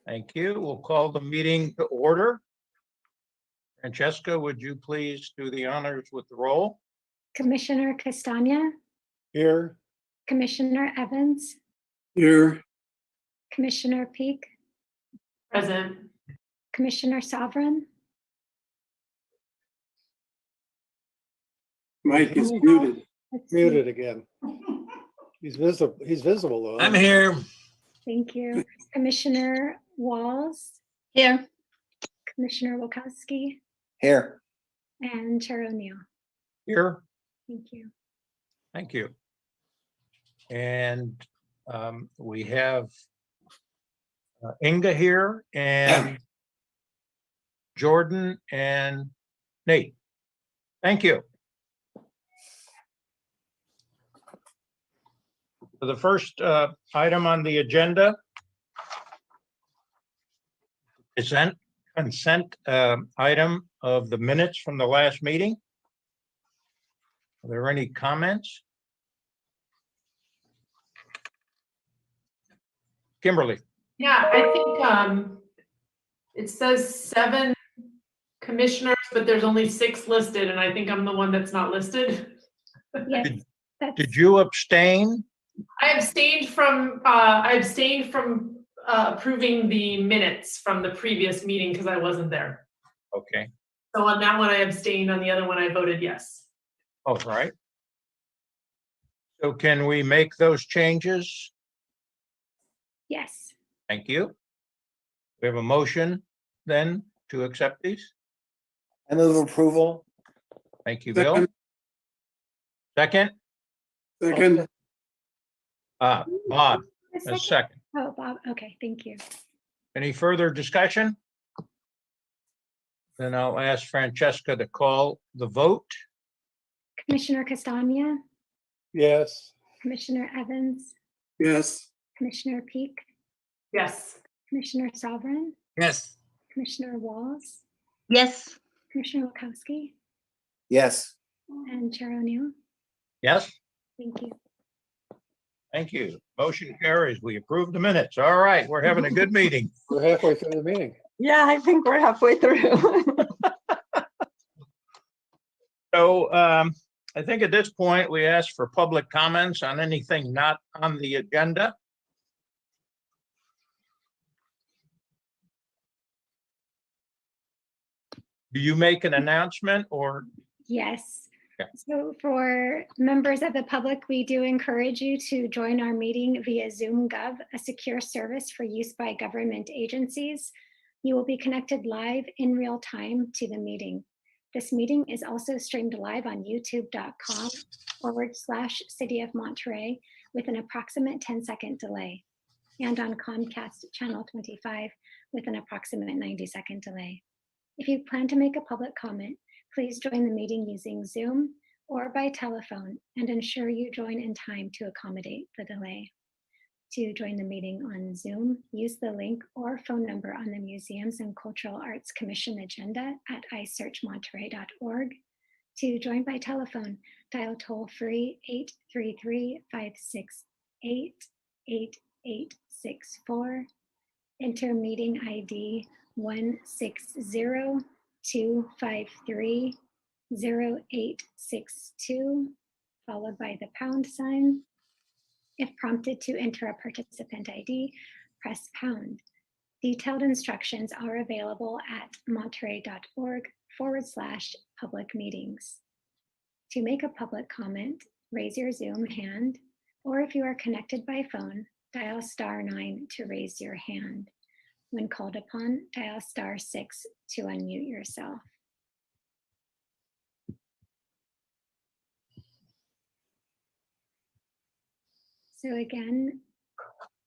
Thank you. We'll call the meeting to order. Francesca, would you please do the honors with the roll? Commissioner Castagna, Here. Commissioner Evans, Here. Commissioner Peak, Present. Commissioner Sovereign, Mike is muted. let's see. Muted again. He's visible though. I'm here. Thank you. Commissioner Walls, Here. Commissioner Wilkowski, Here. and Chair O'Neill. Here. Thank you. Thank you. And we have Inga here and Jordan and Nate. Thank you. For the first item on the agenda, consent item of the minutes from the last meeting. Are there any comments? Kimberly? Yeah, I think it says 7 commissioners, but there's only 6 listed, and I think I'm the one that's not listed. Yes, Did you abstain? I abstained from approving the minutes from the previous meeting because I wasn't there. Okay, So on that one, I abstained. On the other one, I voted yes. all right. So can we make those changes? yes, Thank you. We have a motion then to accept these. I move approval. Thank you, Bill. Second, Second. Bob, a second. Oh, Bob, okay, thank you. Any further discussion? Then I'll ask Francesca to call the vote. Commissioner Castagna, Yes. Commissioner Evans, Yes. Commissioner Peak, Yes. Commissioner Sovereign, Yes. Commissioner Walls, Yes. Commissioner Wilkowski, Yes. and Chair O'Neill. Yes, Thank you. thank you. Motion carries. We approve the minutes. All right, we're having a good meeting. We're halfway through the meeting. Yeah, I think we're halfway through. So I think at this point, we ask for public comments on anything not on the agenda. Do you make an announcement or? Yes. Yeah. So for members of the public, we do encourage you to join our meeting via Zoom Gov, a secure service for use by government agencies. You will be connected live in real time to the meeting. This meeting is also streamed live on youtube.com/City of Monterey with an approximate 10-second delay, and on Comcast Channel 25 with an approximate 90-second delay. If you plan to make a public comment, please join the meeting using Zoom or by telephone and ensure you join in time to accommodate the delay. To join the meeting on Zoom, use the link or phone number on the Museums and Cultural Arts Commission agenda at isearchmonterey.org. To join by telephone, dial toll-free 833-568-8864. Enter meeting ID 160-253-0862, followed by the #. If prompted to enter a participant ID, press #. Detailed instructions are available at monterey.org/public meetings. To make a public comment, raise your Zoom hand, or if you are connected by phone, dial *9 to raise your hand. When called upon, dial *6 to unmute yourself. So again,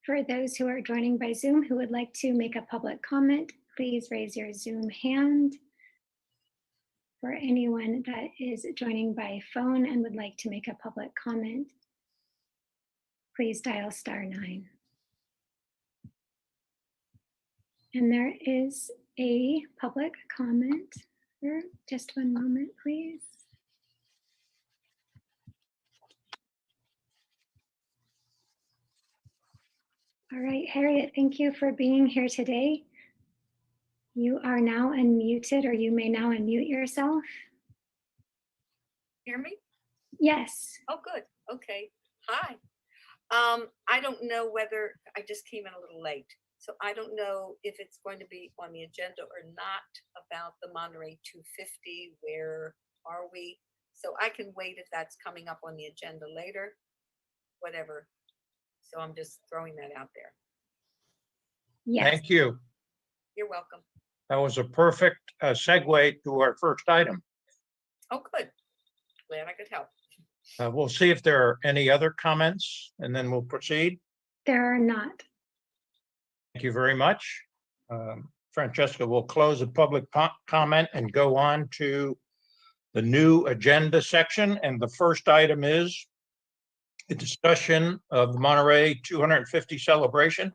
for those who are joining by Zoom who would like to make a public comment, please raise your Zoom hand. For anyone that is joining by phone and would like to make a public comment, please dial *9. And there is a public comment here. Just one moment, please. All right, Harriet, thank you for being here today. You are now unmuted, or you may now unmute yourself. Hear me? Yes. Oh, good. Okay. Hi. I don't know whether I just came in a little late, so I don't know if it's going to be on the agenda or not about the Monterey 250. Where are we? So I can wait if that's coming up on the agenda later, whatever. So I'm just throwing that out there. Yes. Thank you. You're welcome. That was a perfect segue to our first item. Oh, good. Glad I could help. We'll see if there are any other comments, and then we'll proceed. There are not. Thank you very much. Francesca, we'll close the public comment and go on to the new agenda section. And the first item is the discussion of the Monterey 250 celebration.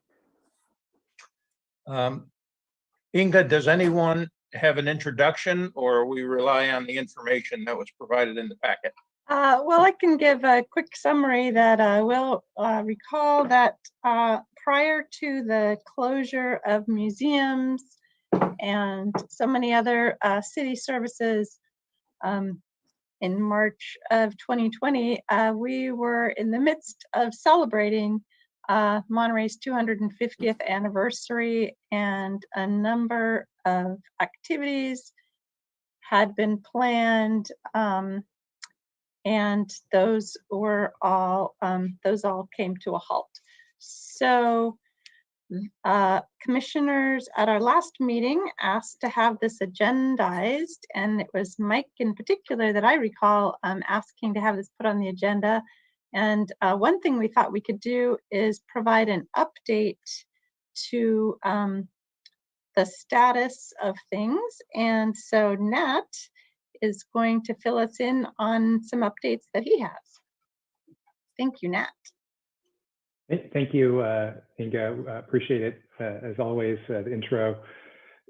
Inga, does anyone have an introduction, or we rely on the information that was provided in the packet? Well, I can give a quick summary that I will recall that prior to the closure of museums and so many other city services in March of 2020, we were in the midst of celebrating Monterey's 250th anniversary, and a number of activities had been planned, and those all came to a halt. So commissioners at our last meeting asked to have this agendized, and it was Mike in particular that I recall asking to have this put on the agenda. And one thing we thought we could do is provide an update to the status of things. And so Nat is going to fill us in on some updates that he has. Thank you, Nat. Thank you, Inga. Appreciate it, as always, the intro.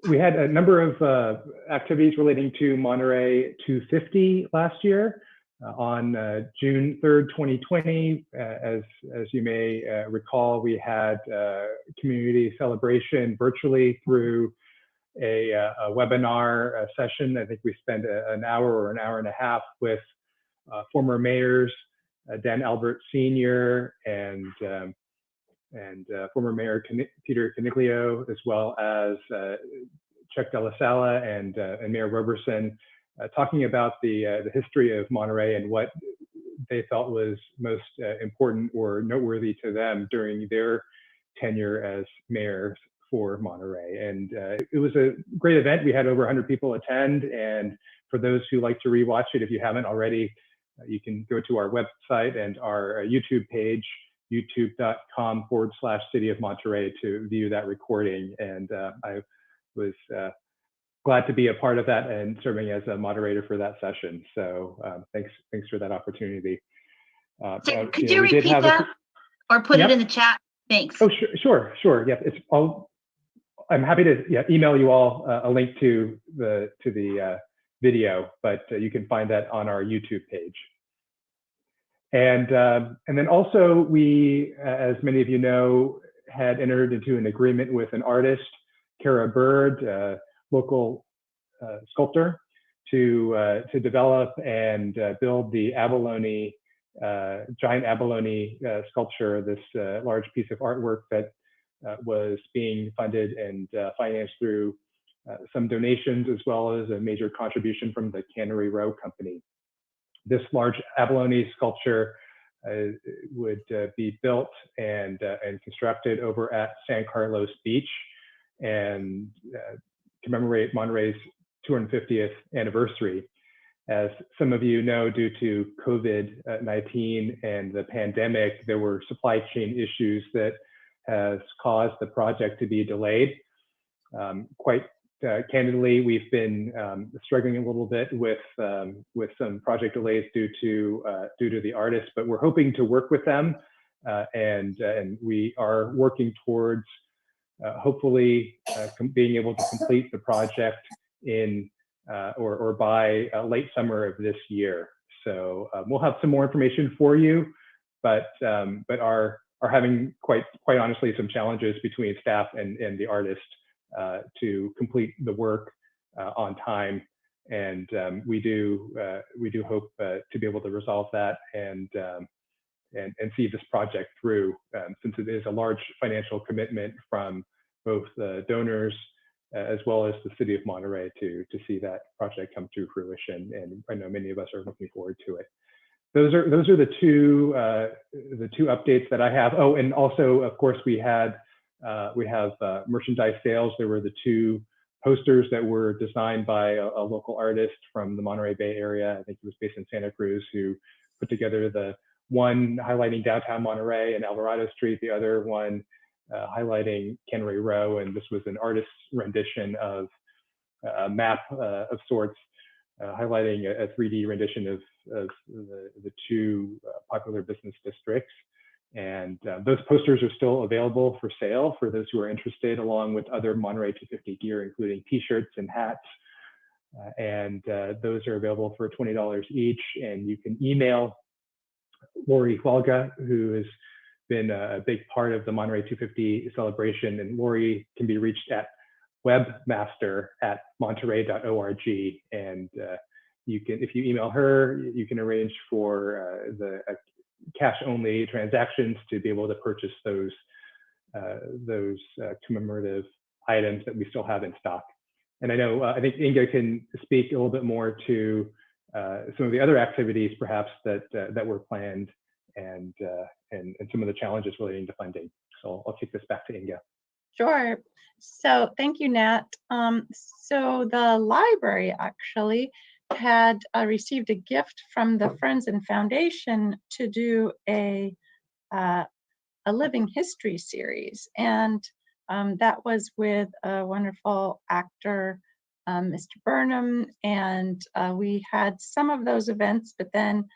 We had a number of activities relating to Monterey 250 last year. On June 3rd, 2020, as you may recall, we had a community celebration virtually through a webinar session. I think we spent an hour or an hour and a half with former mayors, Dan Albert Sr. and former Mayor Peter Caniglio, as well as Chuck De La Sala and Mayor Roberson, talking about the history of Monterey and what they felt was most important or noteworthy to them during their tenure as mayors for Monterey. And it was a great event. We had over 100 people attend. And for those who like to rewatch it, if you haven't already, you can go to our website and our YouTube page, youtube.com/City of Monterey, to view that recording. And I was glad to be a part of that and serving as a moderator for that session. So thanks for that opportunity. Could you repeat that or put it in the chat? Thanks. Oh, sure. Yeah, it's all. I'm happy to email you all a link to the video, but you can find that on our YouTube page. And then also we, as many of you know, had entered into an agreement with an artist, Kara Bird, local sculptor, to develop and build the Abalone, giant Abalone sculpture, this large piece of artwork that was being funded and financed through some donations, as well as a major contribution from the Monterey Mo company. This large Abalone sculpture would be built and constructed over at San Carlos Beach and commemorate Monterey's 250th anniversary. As some of you know, due to COVID-19 and the pandemic, there were supply chain issues that has caused the project to be delayed. Quite candidly, we've been struggling a little bit with some project delays due to the artists, but we're hoping to work with them, and we are working towards hopefully being able to complete the project in or by late summer of this year. So we'll have some more information for you, but our are having quite honestly some challenges between staff and the artist to complete the work on time. And we do hope to be able to resolve that and see this project through, since it is a large financial commitment from both donors as well as the city of Monterey to see that project come to fruition. And I know many of us are looking forward to it. Those are the two updates that I have. Oh, and also, of course, we have merchandise sales. There were the 2 posters that were designed by a local artist from the Monterey Bay area. I think he was based in Santa Cruz, who put together the one highlighting downtown Monterey and Alvarado Street, the other one highlighting Cannery Row. And this was an artist's rendition of a map of sorts, highlighting a 3D rendition of the 2 popular business districts. And those posters are still available for sale for those who are interested, along with other Monterey 250 gear, including t-shirts and hats. And those are available for $20 each. And you can email Lori Hualga, who has been a big part of the Monterey 250 celebration. And Lori can be reached at webmaster@monterey.org. And you can, if you email her, you can arrange for the cash-only transactions to be able to purchase those commemorative items that we still have in stock. And I know, I think Inga can speak a little bit more to some of the other activities perhaps that were planned and some of the challenges relating to funding. So I'll kick this back to Inga. Sure. So thank you, Nat. So the library actually had received a gift from the Friends and Foundation to do a living history series, and that was with a wonderful actor, Mr. Burnham, and we had some of those events, but then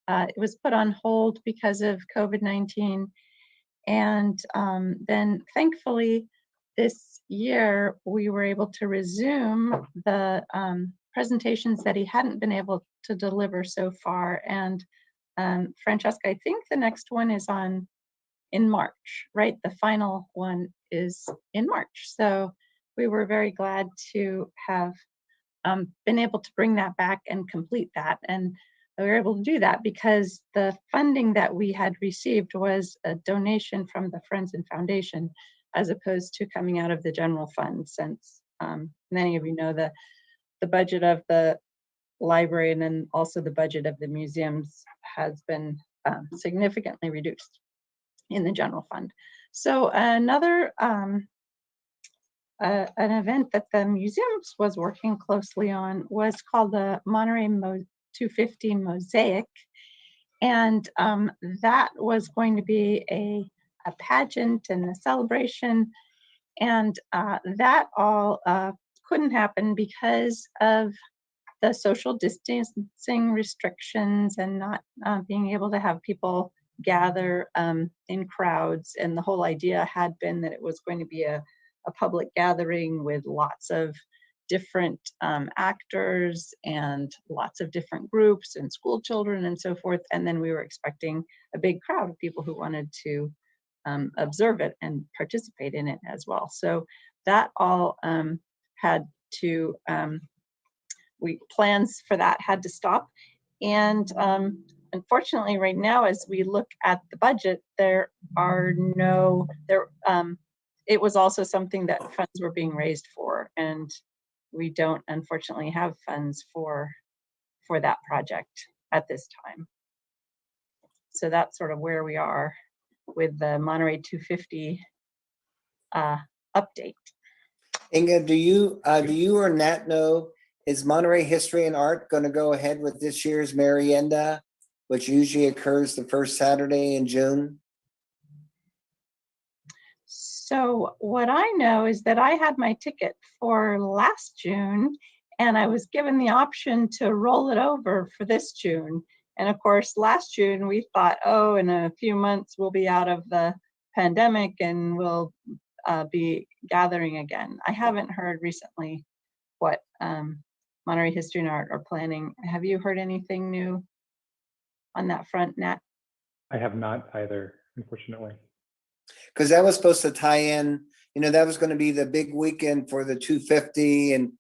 it was put on hold because of COVID-19, and then thankfully this year we were able to resume the presentations that he hadn't been able to deliver so far. And Francesca, I think the next one is in March, right? The final one is in March. So we were very glad to have been able to bring that back and complete that. And we were able to do that because the funding that we had received was a donation from the Friends and Foundation, as opposed to coming out of the general fund, since many of you know the budget of the library and then also the budget of the museums has been significantly reduced in the general fund. So another an event that the museums was working closely on was called the Monterey Mo 250 Mosaic, and that was going to be a pageant and a celebration, and that all couldn't happen because of the social distancing restrictions and not being able to have people gather in crowds. And the whole idea had been that it was going to be a public gathering with lots of different actors and lots of different groups and school children and so forth. And then we were expecting a big crowd of people who wanted to observe it and participate in it as well. So that all had to, plans for that had to stop. And unfortunately right now, as we look at the budget, it was also something that funds were being raised for, and we don't unfortunately have funds for that project at this time. So that's sort of where we are with the Monterey 250 update. Inga, do you or Nat know, is Monterey History and Art going to go ahead with this year's Merienda, which usually occurs the first Saturday in June? So what I know is that I had my ticket for last June, and I was given the option to roll it over for this June. And of course, last June we thought, oh, in a few months we'll be out of the pandemic and we'll be gathering again. I haven't heard recently what Monterey History and Art are planning. Have you heard anything new on that front, Nat? I have not either, unfortunately. Because that was supposed to tie in, that was going to be the big weekend for the 250. And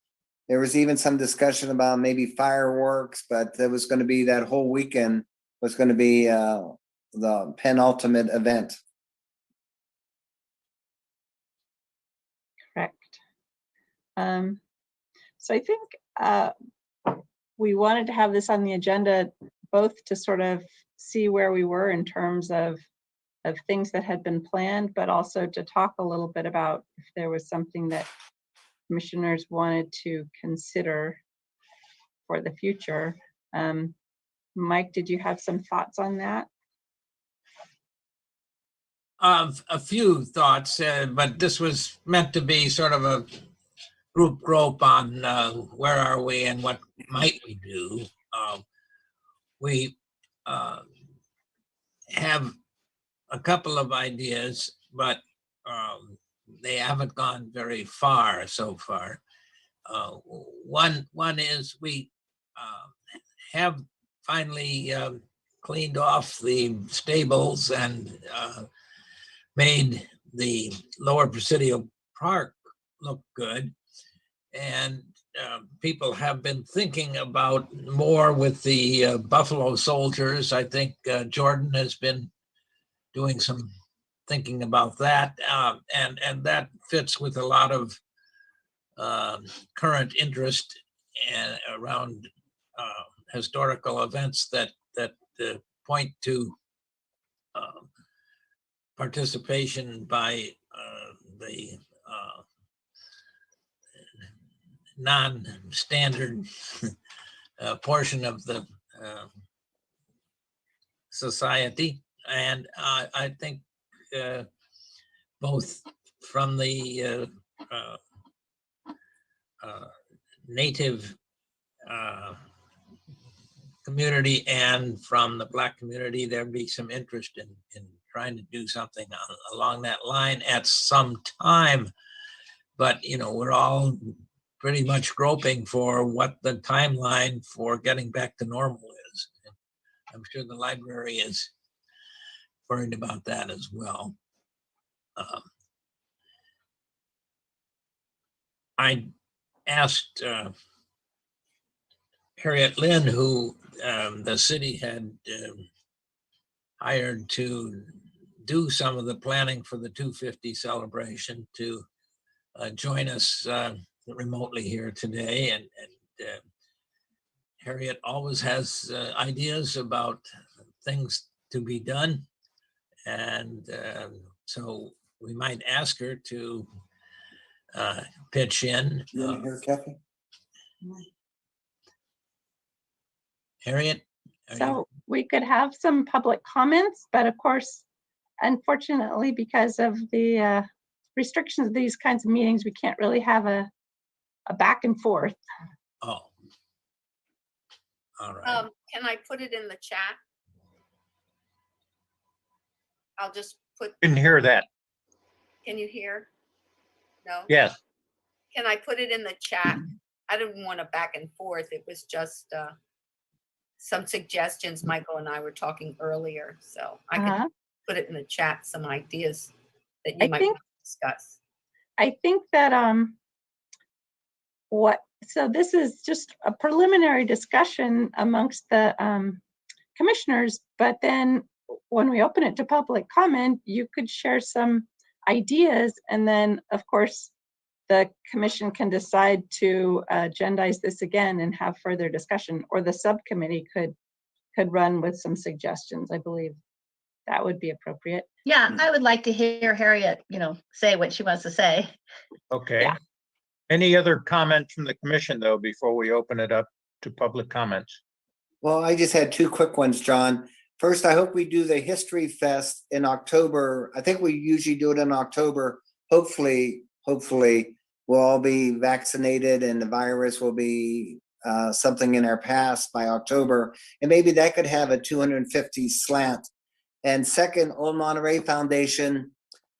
there was even some discussion about maybe fireworks, but there was going to be that whole weekend was going to be the penultimate event. Correct. So I think we wanted to have this on the agenda both to sort of see where we were in terms of things that had been planned, but also to talk a little bit about if there was something that commissioners wanted to consider for the future. Mike, did you have some thoughts on that? A few thoughts, but this was meant to be sort of a group grope on where are we and what might we do. We have a couple of ideas, but they haven't gone very far so far. One is we have finally cleaned off the stables and made the Lower Presidio Park look good. And people have been thinking about more with the Buffalo Soldiers. I think Jordan has been doing some thinking about that. And that fits with a lot of current interest around historical events that point to participation by the non-standard portion of the society. And I think both from the Native community and from the Black community, there'd be some interest in trying to do something along that line at some time. But, we're all pretty much groping for what the timeline for getting back to normal is. I'm sure the library is worried about that as well. I asked Harriet Lynn, who the city had hired to do some of the planning for the 250 celebration, to join us remotely here today. And Harriet always has ideas about things to be done. And so we might ask her to pitch in. You want to hear Kathy? Harriet? So we could have some public comments, but of course, unfortunately, because of the restrictions of these kinds of meetings, we can't really have a back and forth. Oh. All right. Can I put it in the chat? I'll just put, Didn't hear that. can you hear? No? Yes. Can I put it in the chat? I didn't want a back and forth. It was just some suggestions. Michael and I were talking earlier, so I can put it in the chat, some ideas that you might discuss. I think that so this is just a preliminary discussion amongst the commissioners, but then when we open it to public comment, you could share some ideas, and then of course the commission can decide to agendize this again and have further discussion, or the subcommittee could run with some suggestions. I believe that would be appropriate. Yeah, I would like to hear Harriet, say what she wants to say. Okay. Yeah. Any other comments from the commission, though, before we open it up to public comments? Well, I just had two quick ones, John. First, I hope we do the History Fest in October. I think we usually do it in October. Hopefully we'll all be vaccinated and the virus will be something in our past by October. And maybe that could have a 250 slant. And second, Old Monterey Foundation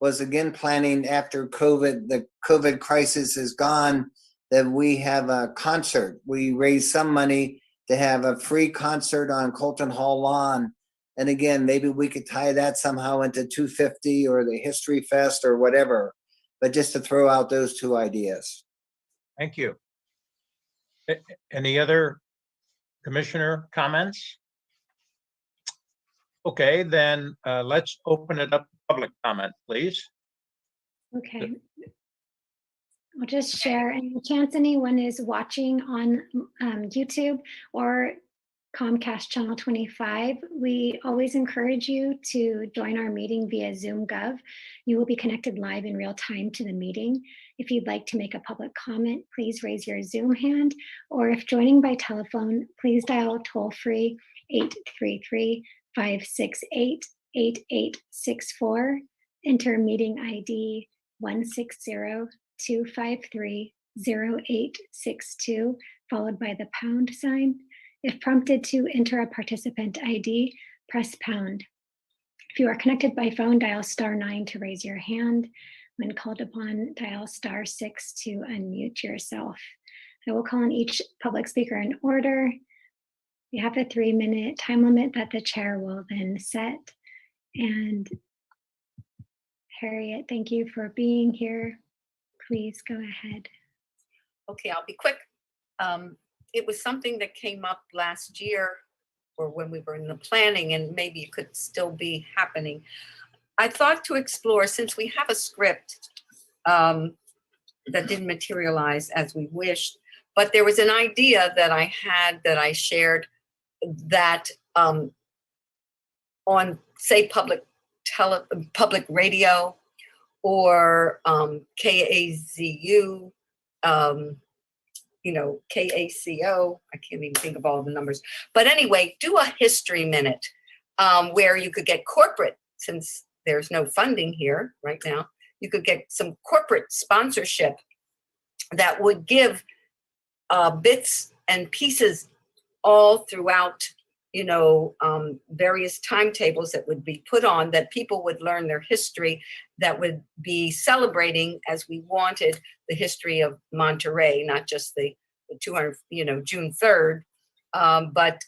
was again planning after the COVID crisis is gone, that we have a concert. We raised some money to have a free concert on Colton Hall lawn And again, maybe we could tie that somehow into 250 or the History Fest or whatever, but just to throw out those two ideas. Thank you. Any other commissioner comments? Okay, then let's open it up to public comment, please. Okay. I'll just share, any chance anyone is watching on YouTube or Comcast Channel 25, we always encourage you to join our meeting via Zoom Gov. You will be connected live in real time to the meeting. If you'd like to make a public comment, please raise your Zoom hand, or if joining by telephone, please dial toll-free 833-568-8864, enter meeting ID 160-253-0862, followed by the pound sign. If prompted to enter a participant ID, press pound. If you are connected by phone, dial *9 to raise your hand. When called upon, dial *6 to unmute yourself. I will call on each public speaker in order. We have a 3-minute time limit that the chair will then set. And Harriet, thank you for being here. Please go ahead. Okay, I'll be quick. It was something that came up last year or when we were in the planning, and maybe it could still be happening. I thought to explore, since we have a script that didn't materialize as we wished, but there was an idea that I had that I shared that on, say, public radio or KAZU, KACO, I can't even think of all the numbers. But anyway, do a history minute where you could get corporate, since there's no funding here right now, you could get some corporate sponsorship that would give bits and pieces all throughout, various timetables that would be put on, that people would learn their history, that would be celebrating, as we wanted, the history of Monterey, not just the 200, June 3rd, but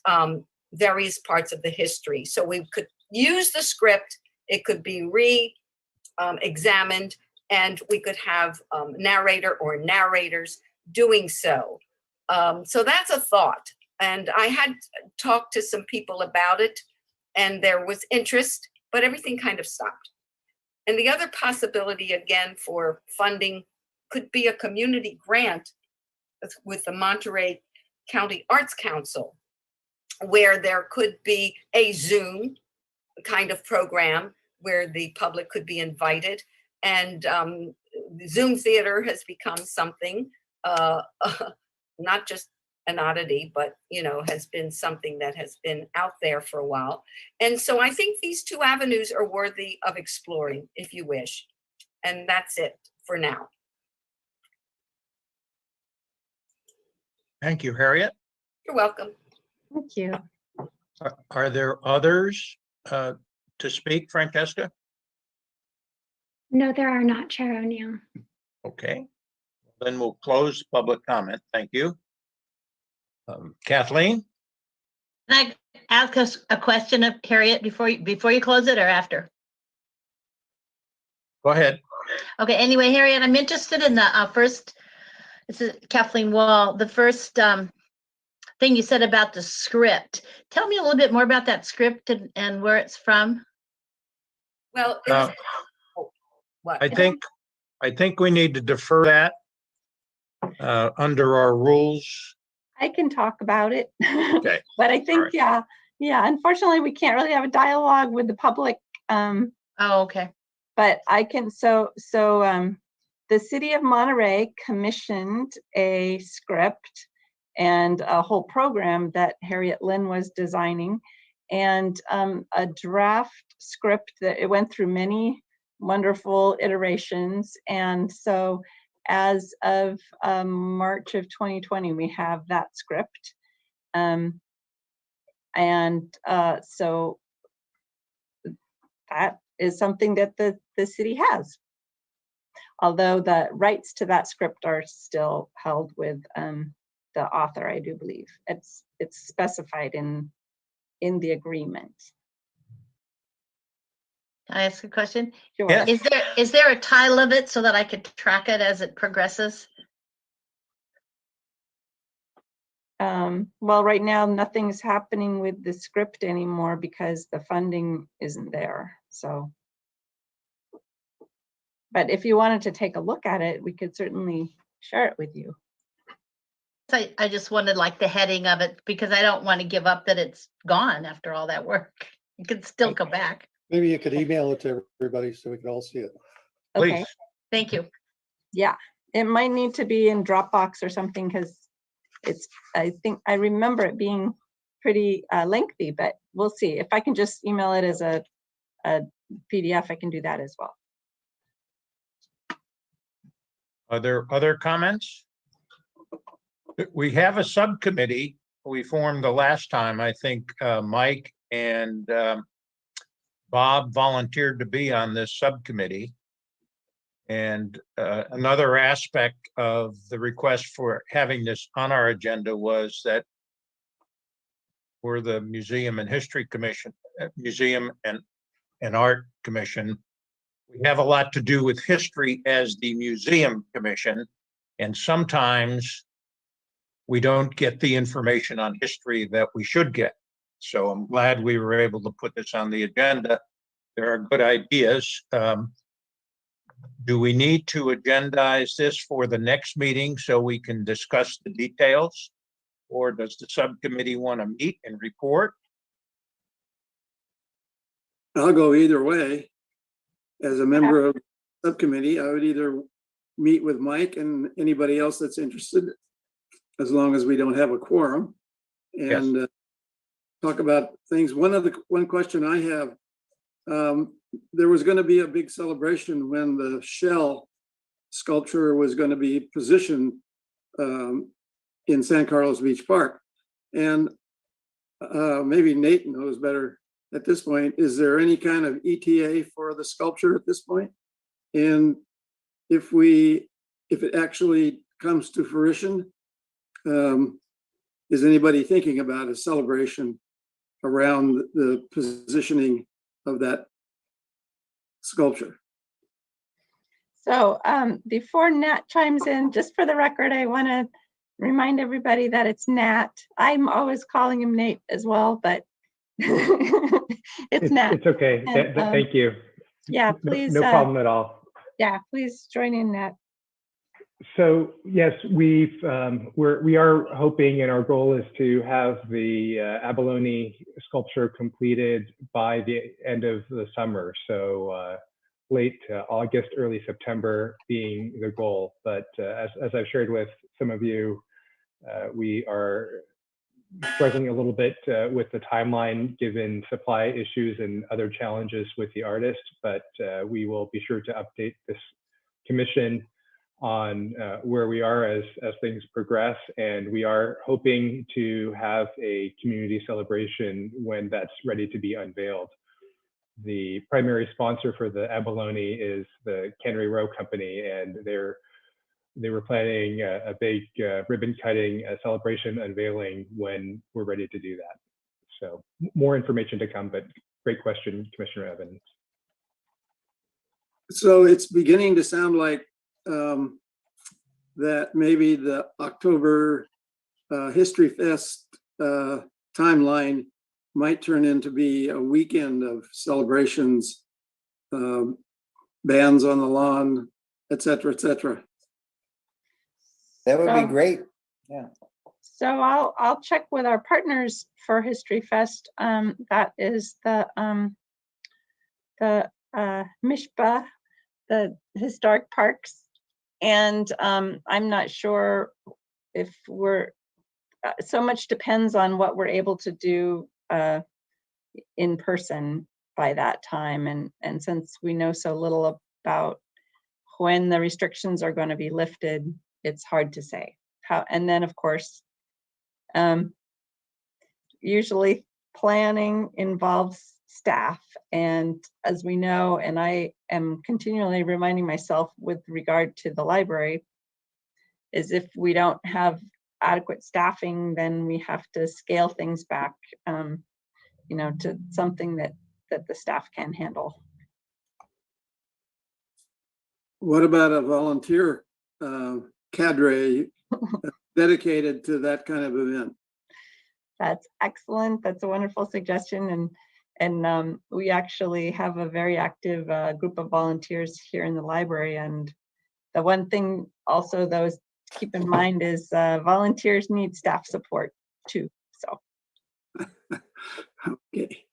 various parts of the history. So we could use the script, it could be re-examined, and we could have narrator or narrators doing so. So that's a thought. And I had talked to some people about it, and there was interest, but everything kind of stopped. And the other possibility, again, for funding could be a community grant with the Monterey County Arts Council, where there could be a Zoom kind of program where the public could be invited. And Zoom theater has become something, not just an oddity, but has been something that has been out there for a while. And so I think these two avenues are worthy of exploring, if you wish. And that's it for now. Thank you, Harriet. You're welcome. Thank you. Are there others to speak, Francesca? No, there are not, Chair O'Neill. Okay, then we'll close public comment. Thank you. Kathleen? Can I ask us a question of Harriet before you close it, or after? Go ahead. Okay, anyway, Harriet, I'm interested in the first, this is Kathleen Wall, the first thing you said about the script. Tell me a little bit more about that script and where it's from. Well, what? I think we need to defer that under our rules. I can talk about it. Okay. But I think, All right. yeah, unfortunately, we can't really have a dialogue with the public. Oh, okay. But I can, so the city of Monterey commissioned a script and a whole program that Harriet Lynn was designing, and a draft script that it went through many wonderful iterations. And so as of March of 2020, we have that script. So that is something that the city has. Although the rights to that script are still held with the author, I do believe. It's specified in the agreement. Can I ask a question? Sure. Yeah. Is there a title of it so that I could track it as it progresses? Well, right now, nothing's happening with the script anymore because the funding isn't there, so. But if you wanted to take a look at it, we could certainly share it with you. I just wanted like the heading of it because I don't want to give up that it's gone after all that work. It could still come back. Maybe you could email it to everybody so we can all see it. Okay, Please. Thank you. yeah, it might need to be in Dropbox or something because it's, I think, I remember it being pretty lengthy, but we'll see. If I can just email it as a PDF, I can do that as well. Are there other comments? We have a subcommittee we formed the last time. I think Mike and Bob volunteered to be on this subcommittee. And another aspect of the request for having this on our agenda was that we're the Museum and History Commission, Museum and Art Commission. We have a lot to do with history as the Museum Commission, and sometimes we don't get the information on history that we should get. So I'm glad we were able to put this on the agenda. There are good ideas. Do we need to agendize this for the next meeting so we can discuss the details? Or does the subcommittee want to meet and report? I'll go either way. As a member of the subcommittee, I would either meet with Mike and anybody else that's interested, as long as we don't have a quorum, and talk about things. One question I have, there was going to be a big celebration when the shell sculpture was going to be positioned in San Carlos Beach Park, and maybe Nate knows better at this point. Is there any kind of ETA for the sculpture at this point? And if it actually comes to fruition, is anybody thinking about a celebration around the positioning of that sculpture? So before Nat chimes in, just for the record, I want to remind everybody that it's Nat. I'm always calling him Nate as well, but it's Nat. It's okay. And, Thank you. Yeah, please. No problem at all. Yeah, please join in, Nat. So yes, we are hoping, and our goal is to have the Abalone sculpture completed by the end of the summer. So late August, early September being the goal. But as I've shared with some of you, we are struggling a little bit with the timeline given supply issues and other challenges with the artist. But we will be sure to update this commission on where we are as things progress, and we are hoping to have a community celebration when that's ready to be unveiled. The primary sponsor for the Abalone is the Monterey Mo company, and they were planning a big ribbon cutting celebration unveiling when we're ready to do that. So more information to come, but great question, Commissioner Evans. So it's beginning to sound like that maybe the October History Fest timeline might turn into be a weekend of celebrations, bands on the lawn, et cetera, et cetera. That would be great. Yeah. So I'll check with our partners for History Fest. That is the MISPA, the Historic Parks. And I'm not sure if we're, so much depends on what we're able to do in person by that time. And since we know so little about when the restrictions are going to be lifted, it's hard to say how. And then of course, usually planning involves staff. And as we know, and I am continually reminding myself with regard to the library, is if we don't have adequate staffing, then we have to scale things back, to something that the staff can handle. What about a volunteer cadre dedicated to that kind of event? That's excellent. That's a wonderful suggestion. And we actually have a very active group of volunteers here in the library. And the one thing also though is to keep in mind is volunteers need staff support too. So. Okay.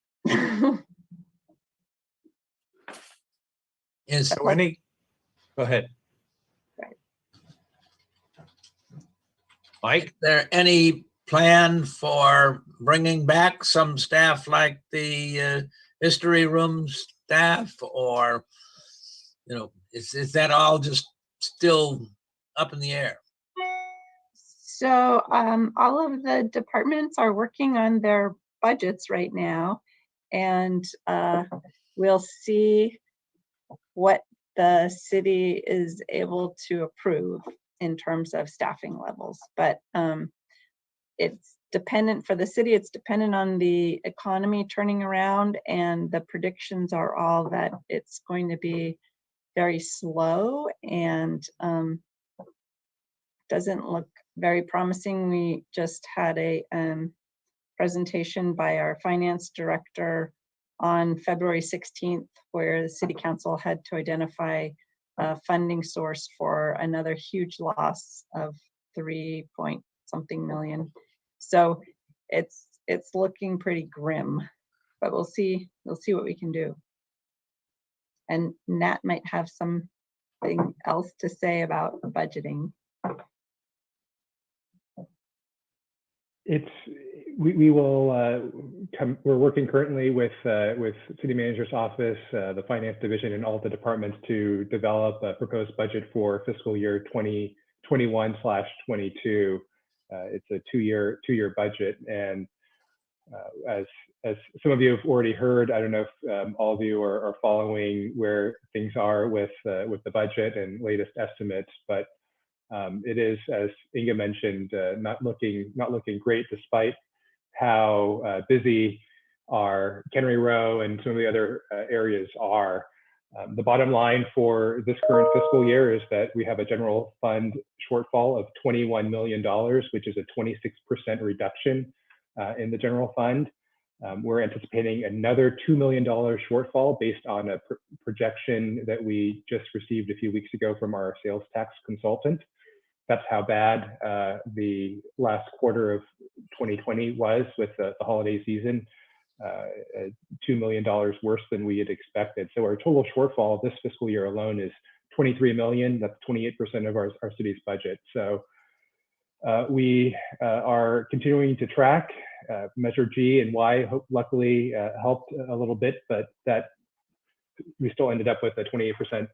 Is there any, go ahead. Right. Mike, there any plan for bringing back some staff like the history room staff, or, you know, is that all just still up in the air? So all of the departments are working on their budgets right now, and we'll see what the city is able to approve in terms of staffing levels. But it's dependent for the city, it's dependent on the economy turning around, and the predictions are all that it's going to be very slow and doesn't look very promising. We just had a presentation by our finance director on February 16th, where the city council had to identify a funding source for another huge loss of 3-point-something million. So it's looking pretty grim, but we'll see what we can do. And Nat might have something else to say about budgeting. We will we're working currently with city manager's office, the finance division, and all the departments to develop a proposed budget for fiscal year 2021/22. It's a two-year budget, and as some of you have already heard, I don't know if all of you are following where things are with the budget and latest estimates, but it is, as Inga mentioned, not looking great, despite how busy our Monterey Mo and some of the other areas are. The bottom line for this current fiscal year is that we have a general fund shortfall of $21 million, which is a 26% reduction in the general fund. We're anticipating another $2 million shortfall based on a projection that we just received a few weeks ago from our sales tax consultant. That's how bad the last quarter of 2020 was with the holiday season, $2 million worse than we had expected. So our total shortfall this fiscal year alone is $23 million. That's 28% of our city's budget. So we are continuing to track. Measure G and Y luckily helped a little bit, but that we still ended up with a 28%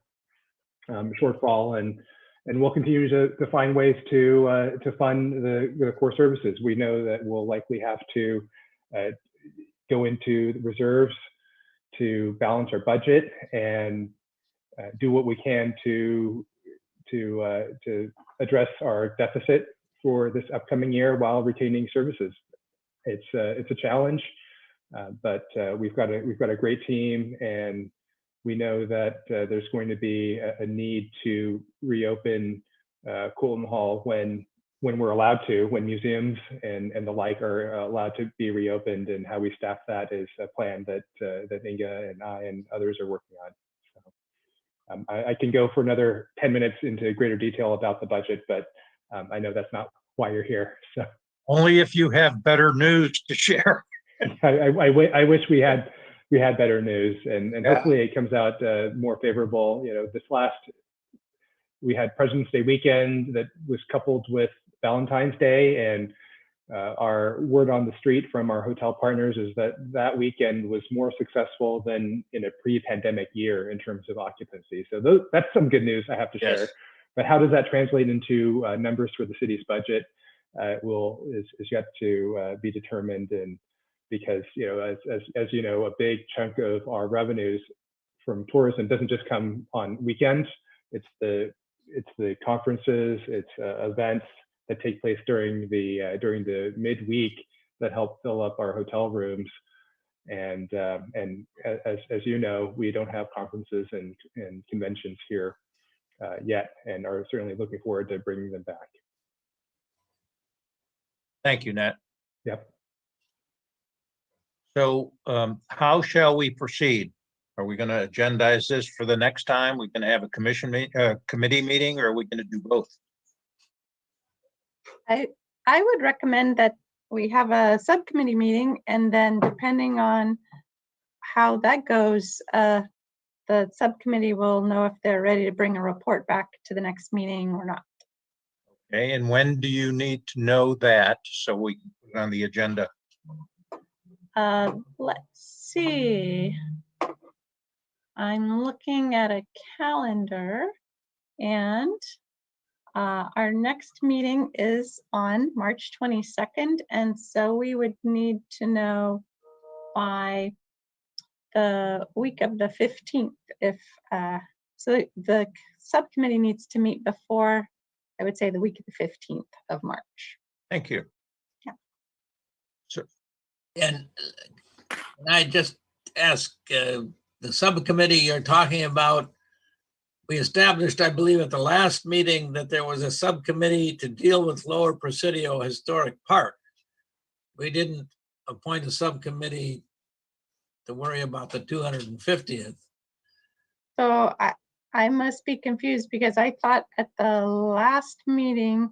shortfall, and we'll continue to find ways to fund the core services. We know that we'll likely have to go into the reserves to balance our budget and do what we can to address our deficit for this upcoming year while retaining services. It's a challenge, but we've got a great team, and we know that there's going to be a need to reopen Coolton Hall when we're allowed to, when museums and the like are allowed to be reopened, and how we staff that is a plan that Inga and I and others are working on. So, I can go for another 10 minutes into greater detail about the budget, but I know that's not why you're here. So only if you have better news to share. I wish we had better news, and hopefully it comes out more favorable. You know, we had President's Day weekend that was coupled with Valentine's Day, and our word on the street from our hotel partners is that weekend was more successful than in a pre-pandemic year in terms of occupancy. So that's some good news I have to share. But how does that translate into numbers for the city's budget is yet to be determined, and because, you know, as you know, a big chunk of our revenues from tourism doesn't just come on weekends. It's the conferences, it's events that take place during the midweek that help fill up our hotel rooms. And as you know, we don't have conferences and conventions here yet, and are certainly looking forward to bringing them back. Thank you, Nat. Yep. So how shall we proceed? Are we going to agendize this for the next time? We can have a committee meeting, or are we going to do both? I would recommend that we have a subcommittee meeting, and then depending on how that goes, the subcommittee will know if they're ready to bring a report back to the next meeting or not. Okay, and when do you need to know that so we can put it on the agenda? Let's see. I'm looking at a calendar, and our next meeting is on March 22nd, and so we would need to know by the week of the 15th if so the subcommittee needs to meet before, I would say, the week of the 15th of March. Thank you. Yeah. So, And I just ask the subcommittee you're talking about, we established, I believe, at the last meeting that there was a subcommittee to deal with Lower Presidio Historic Park. We didn't appoint a subcommittee to worry about the 250th. So I must be confused, because I thought at the last meeting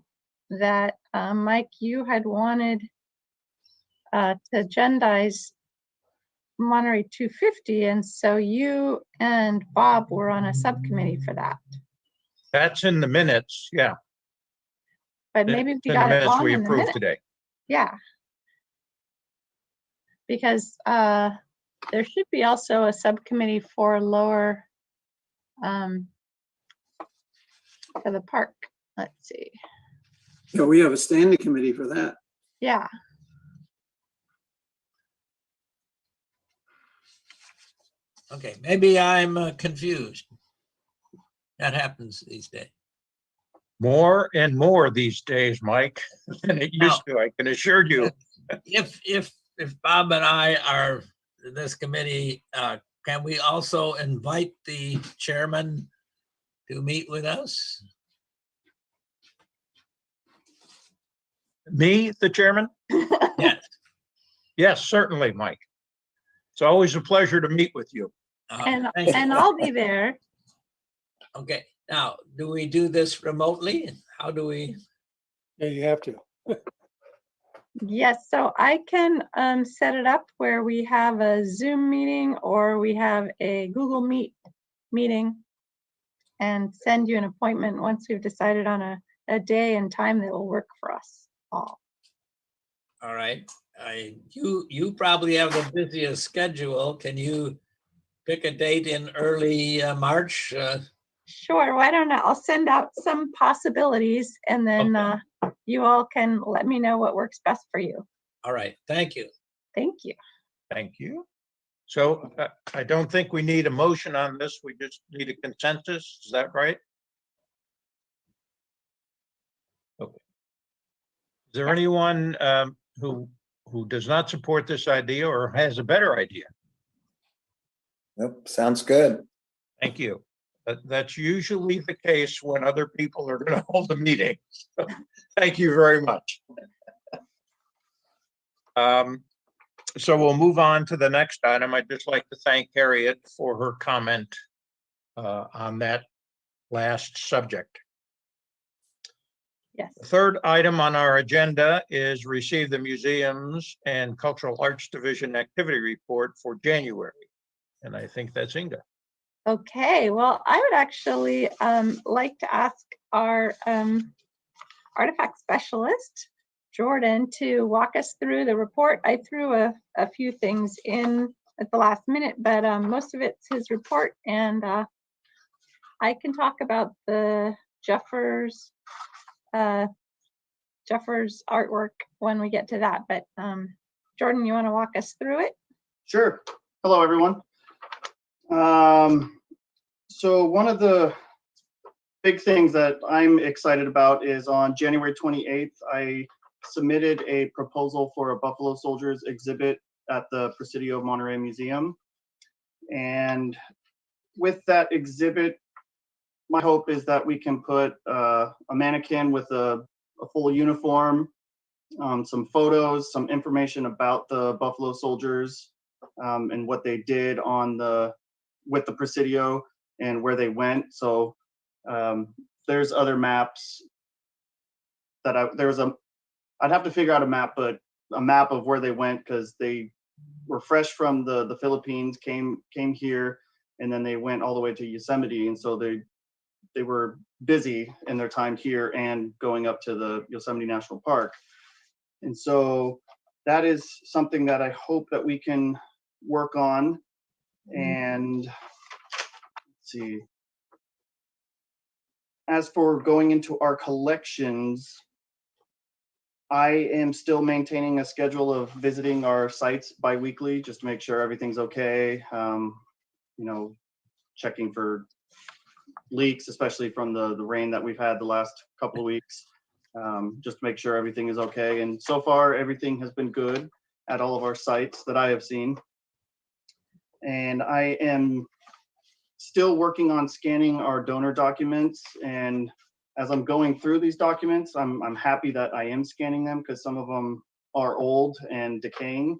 that Mike, you had wanted to agendize Monterey 250, and so you and Bob were on a subcommittee for that. that's in the minutes, yeah. But maybe It's we in the got it minutes wrong we in the approved minute. today. Yeah. Because there should be also a subcommittee for lower, for the park. Let's see. Yeah, we have a standing committee for that. Yeah. Okay, maybe I'm confused. That happens these days. More and more these days, Mike, than it used to, I can assure you. If Bob and I are in this committee, can we also invite the chairman to meet with us? Me, the chairman? Yes. Yes, certainly, Mike. It's always a pleasure to meet with you. And Thank you. I'll be there. Okay, now, do we do this remotely? How do we? Yeah, you have to. Yes, so I can set it up where we have a Zoom meeting or we have a Google Meet meeting and send you an appointment once we've decided on a day and time that will work for us all. All right, you probably have the busiest schedule. Can you pick a date in early March? Sure, why don't I'll send out some possibilities, and then Okay. You all can let me know what works best for you. All right, thank you. Thank you. Thank you. So I don't think we need a motion on this. We just need a consensus. Is that right? Okay. Is there anyone who does not support this idea or has a better idea? Nope, sounds good. Thank you. That's usually the case when other people are going to hold a meeting. So, thank you very much. So we'll move on to the next item. I'd just like to thank Harriet for her comment on that last subject. Yes. The third item on our agenda is receive the Museums and Cultural Arts Division activity report for January. And I think that's Inga. Okay, well, I would actually like to ask our artifact specialist, Jordan, to walk us through the report. I threw a few things in at the last minute, but most of it's his report, and I can talk about the Jeffers artwork when we get to that. But Jordan, you want to walk us through it? Sure. Hello, everyone. So one of the big things that I'm excited about is on January 28th, I submitted a proposal for a Buffalo Soldiers exhibit at the Presidio Monterey Museum. And with that exhibit, my hope is that we can put a mannequin with a full uniform, some photos, some information about the Buffalo Soldiers, and what they did with the Presidio and where they went. So there's other maps that I'd have to figure out a map, but a map of where they went, because they were fresh from the Philippines, came here, and then they went all the way to Yosemite, and so they were busy in their time here and going up to the Yosemite National Park. And so that is something that I hope that we can work on. And let's see. As for going into our collections, I am still maintaining a schedule of visiting our sites bi-weekly just to make sure everything's okay. Checking for leaks, especially from the rain that we've had the last couple of weeks, just to make sure everything is okay. And so far, everything has been good at all of our sites that I have seen. And I am still working on scanning our donor documents. And as I'm going through these documents, I'm happy that I am scanning them, because some of them are old and decaying.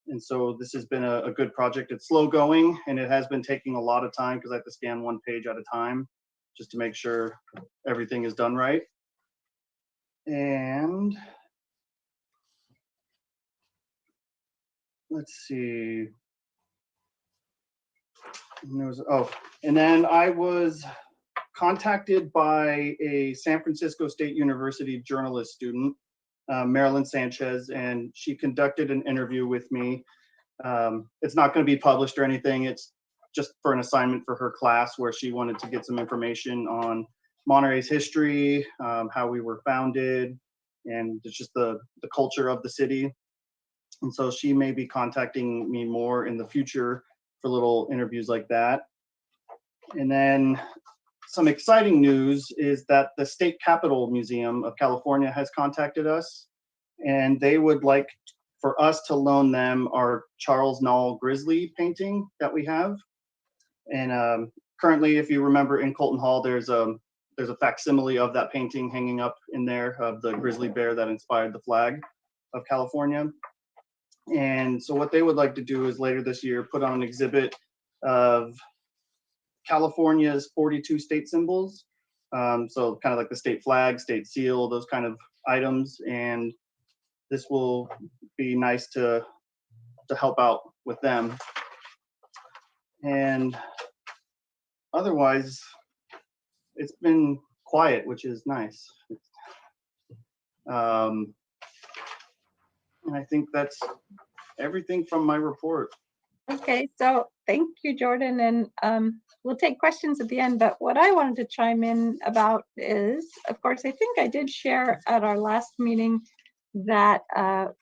And so this has been a good project. It's slow going, and it has been taking a lot of time because I have to scan one page at a time just to make sure everything is done right. And let's see. And then I was contacted by a San Francisco State University journalist student, Marilyn Sanchez, and she conducted an interview with me. It's not going to be published or anything. It's just for an assignment for her class, where she wanted to get some information on Monterey's history, how we were founded, and it's just the culture of the city. And so she may be contacting me more in the future for little interviews like that. And then some exciting news is that the State Capitol Museum of California has contacted us, and they would like for us to loan them our Charles Knoll Grizzly painting that we have. And currently, if you remember, in Colton Hall, there's a facsimile of that painting hanging up in there, of the grizzly bear that inspired the flag of California. And so what they would like to do is later this year put on an exhibit of California's 42 state symbols. So kind of like the state flag, state seal, those kind of items. And this will be nice to help out with them. And otherwise, it's been quiet, which is nice. And I think that's everything from my report. Okay, so thank you, Jordan, and we'll take questions at the end, but what I wanted to chime in about is, of course, I think I did share at our last meeting that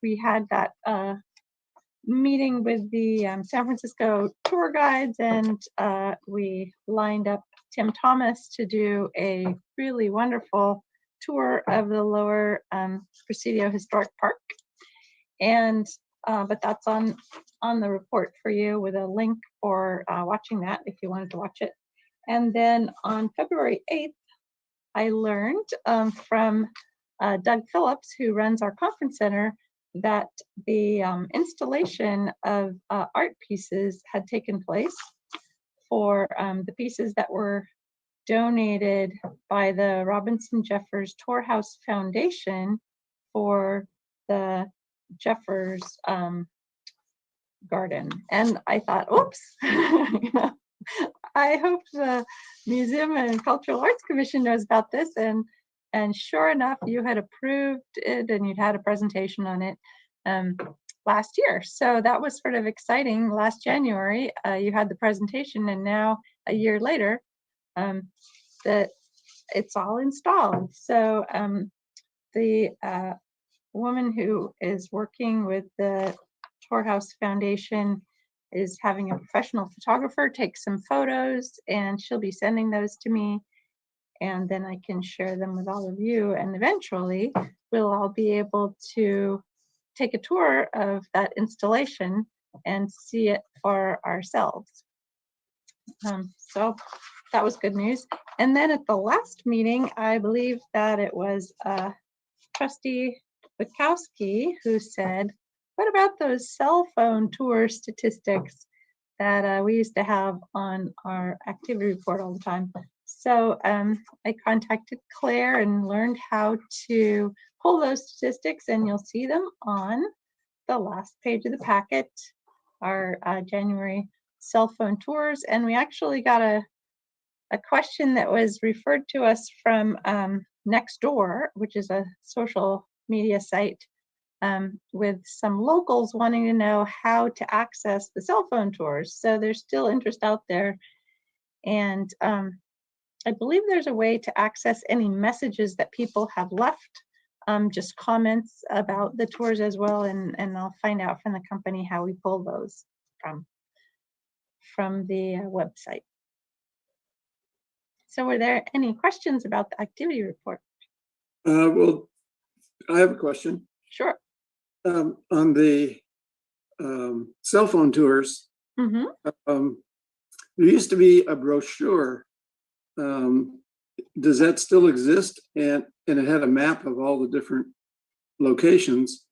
we had that meeting with the San Francisco tour guides, and we lined up Tim Thomas to do a really wonderful tour of the Lower Presidio Historic Park. And but that's on the report for you, with a link for watching that if you wanted to watch it. And then on February 8th, I learned from Doug Phillips, who runs our conference center, that the installation of art pieces had taken place for the pieces that were donated by the Robinson Jeffers Torhouse Foundation for the Jeffers garden. And I thought, oops, I hope the Museum and Cultural Arts Commission knows about this. And sure enough, you had approved it, and you'd had a presentation on it last year. So that was sort of exciting. Last January, you had the presentation, and now a year later, that it's all installed. So the woman who is working with the Torhouse Foundation is having a professional photographer take some photos, and she'll be sending those to me, and then I can share them with all of you, and eventually we'll all be able to take a tour of that installation and see it for ourselves. So that was good news. And then at the last meeting, I believe that it was Trustee Bukowski who said, what about those cell phone tour statistics that we used to have on our activity report all the time? So I contacted Claire and learned how to pull those statistics, and you'll see them on the last page of the packet, our January cell phone tours. And we actually got a question that was referred to us from Nextdoor, which is a social media site, with some locals wanting to know how to access the cell phone tours. So there's still interest out there. And I believe there's a way to access any messages that people have left, just comments about the tours as well. And I'll find out from the company how we pull those from the website. So were there any questions about the activity report? Well, I have a question. Sure. On the cell phone tours, Mm-hmm. there used to be a brochure. Does that still exist? And it had a map of all the different locations.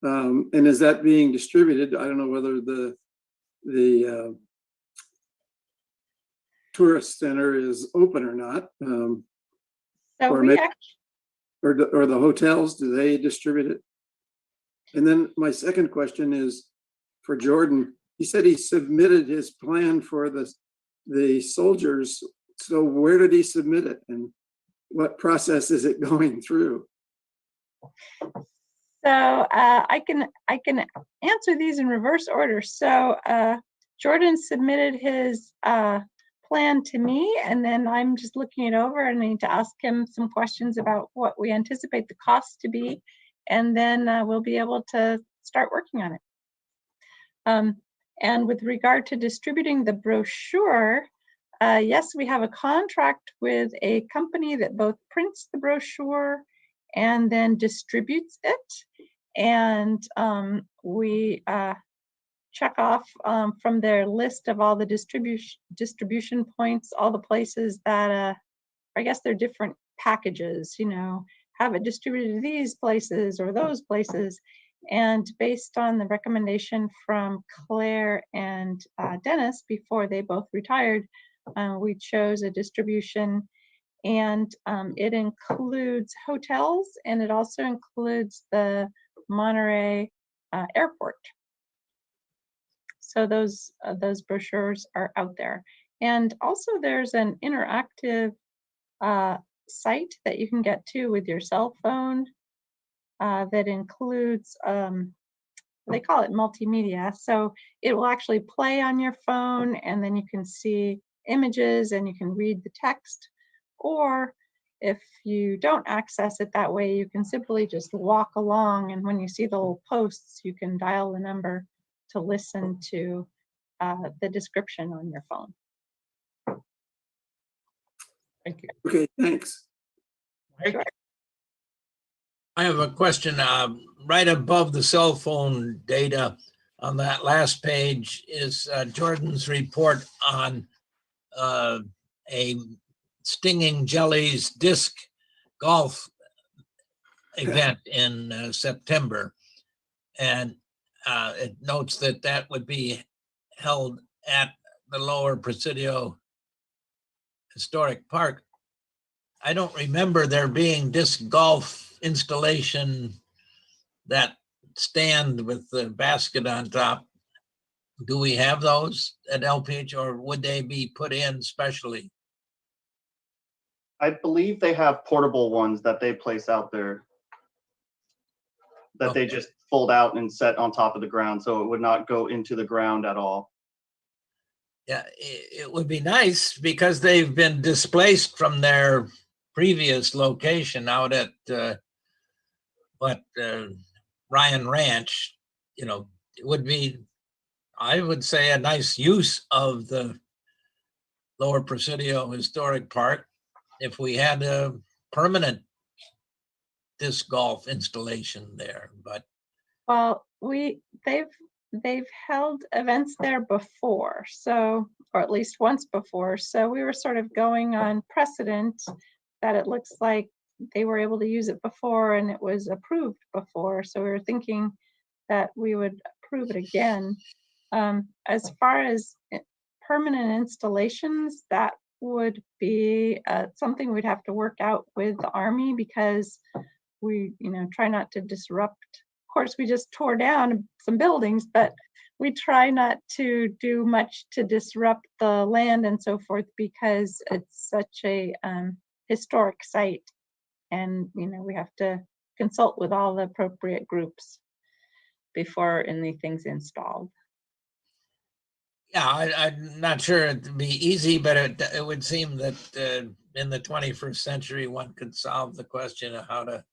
And is that being distributed? I don't know whether the tourist center is open or not. So or we maybe- actually, or the hotels, do they distribute it? And then my second question is for Jordan. He said he submitted his plan for the soldiers. So where did he submit it, and what process is it going through? so I can answer these in reverse order. So Jordan submitted his plan to me, and then I'm just looking it over, and I need to ask him some questions about what we anticipate the cost to be, and then we'll be able to start working on it. And with regard to distributing the brochure, yes, we have a contract with a company that both prints the brochure and then distributes it. And we check off from their list of all the distribution points, all the places that, I guess they're different packages, have it distributed to these places or those places. And based on the recommendation from Claire and Dennis before they both retired, we chose a distribution, and it includes hotels, and it also includes the Monterey airport. So those brochures are out there. And also there's an interactive site that you can get to with your cell phone that includes, they call it multimedia. So it will actually play on your phone, and then you can see images and you can read the text. Or if you don't access it that way, you can simply just walk along, and when you see the little posts, you can dial the number to listen to the description on your phone. Thank you. Okay, thanks. Mike? I have a question. Right above the cell phone data on that last page is Jordan's report on a Stinging Jellies disc golf event in September. And it notes that that would be held at the Lower Presidio Historic Park. I don't remember there being disc golf installation, that stand with the basket on top. Do we have those at LPH, or would they be put in specially? I believe they have portable ones that they place out there that they just fold out and set on top of the ground, so it would not go into the ground at all. Yeah, it would be nice because they've been displaced from their previous location out at Ryan Ranch. It would be, I would say, a nice use of the Lower Presidio Historic Park if we had a permanent disc golf installation there. But Well, they've held events there before, so, or at least once before. So we were sort of going on precedent that it looks like they were able to use it before and it was approved before. So we were thinking that we would approve it again. As far as permanent installations, that would be something we'd have to work out with the Army, because we, try not to disrupt. Of course, we just tore down some buildings, but we try not to do much to disrupt the land and so forth, because it's such a historic site. And, we have to consult with all the appropriate groups before anything's installed. Yeah, I'm not sure it'd be easy, but it would seem that in the 21st century, one could solve the question of how to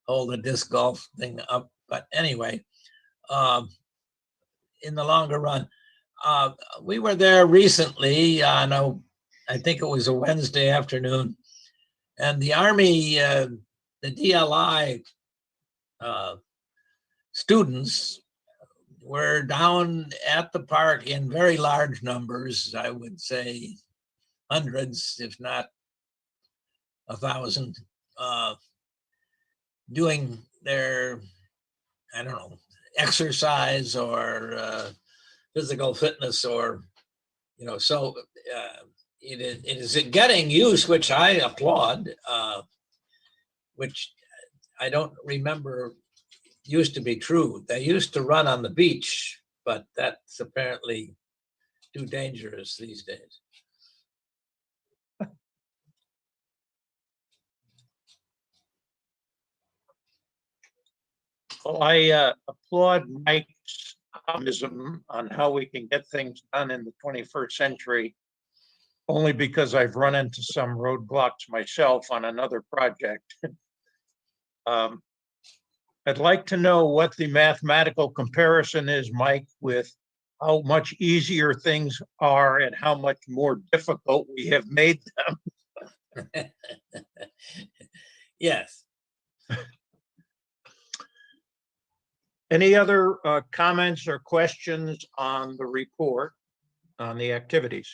hold a disc golf thing up. But anyway, in the longer run, we were there recently on I think it was a Wednesday afternoon, and the Army, the DLI students were down at the park in very large numbers. I would say hundreds, if not 1,000, doing their, I don't know, exercise or physical fitness, or, so it is getting use, which I applaud, which I don't remember used to be true. They used to run on the beach, but that's apparently too dangerous these days. Well, I applaud Mike's optimism on how we can get things done in the 21st century, only because I've run into some roadblocks myself on another project. I'd like to know what the mathematical comparison is, Mike, with how much easier things are and how much more difficult we have made them. Yes. Any other comments or questions on the report, on the activities?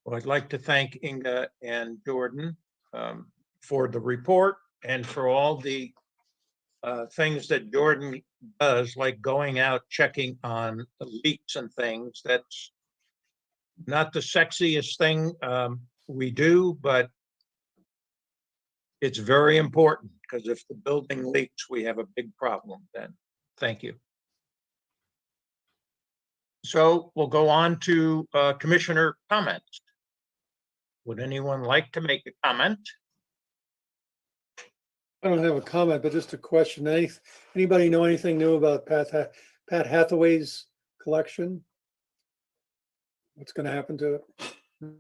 Well, I'd like to thank Inga and Jordan for the report and for all the things that Jordan does, like going out checking on the leaks and things. That's not the sexiest thing we do, but it's very important, because if the building leaks, we have a big problem then. Thank you. So we'll go on to commissioner comments. Would anyone like to make a comment? I don't have a comment, but just a question. Anybody know anything new about Pat Hathaway's collection? What's going to happen to it?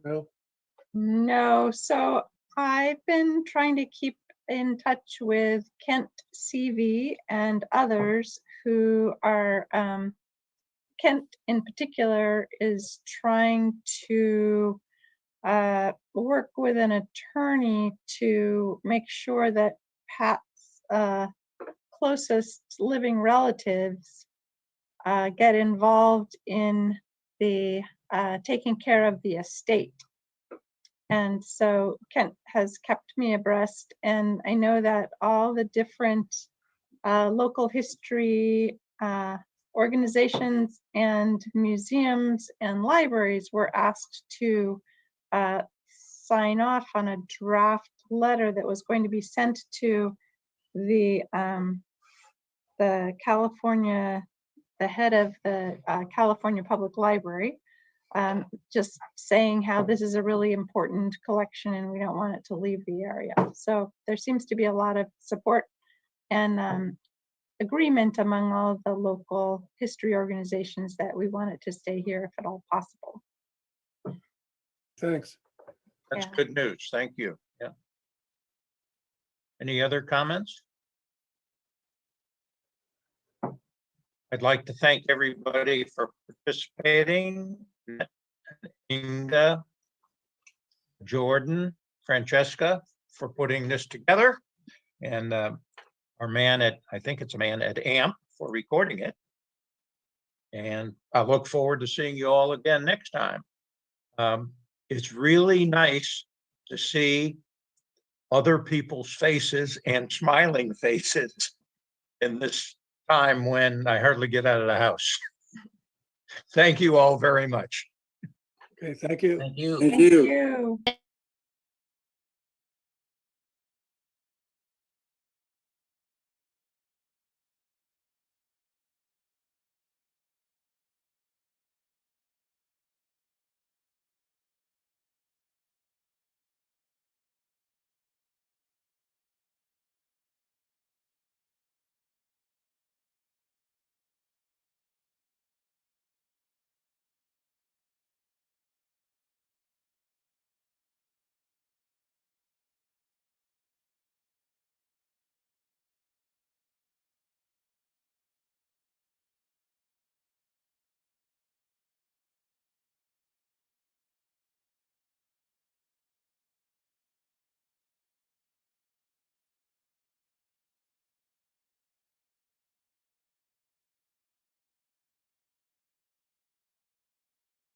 No? No, so I've been trying to keep in touch with Kent CV and others who are, Kent in particular is trying to work with an attorney to make sure that Pat's closest living relatives get involved in the taking care of the estate. And so Kent has kept me abreast, and I know that all the different local history organizations and museums and libraries were asked to sign off on a draft letter that was going to be sent to the California, the head of the California Public Library, just saying how this is a really important collection and we don't want it to leave the area. So there seems to be a lot of support and agreement among all of the local history organizations that we want it to stay here if at all possible. Thanks. That's Yeah. good news. Thank you. Yeah. Any other comments? I'd like to thank everybody for participating. Inga, Jordan, Francesca, for putting this together, and our man at, I think it's a man at AMP for recording it. And I look forward to seeing you all again next time. It's really nice to see other people's faces and smiling faces in this time when I hardly get out of the house. Thank you all very much. Okay, thank you. Thank you. Thank Thank you. you.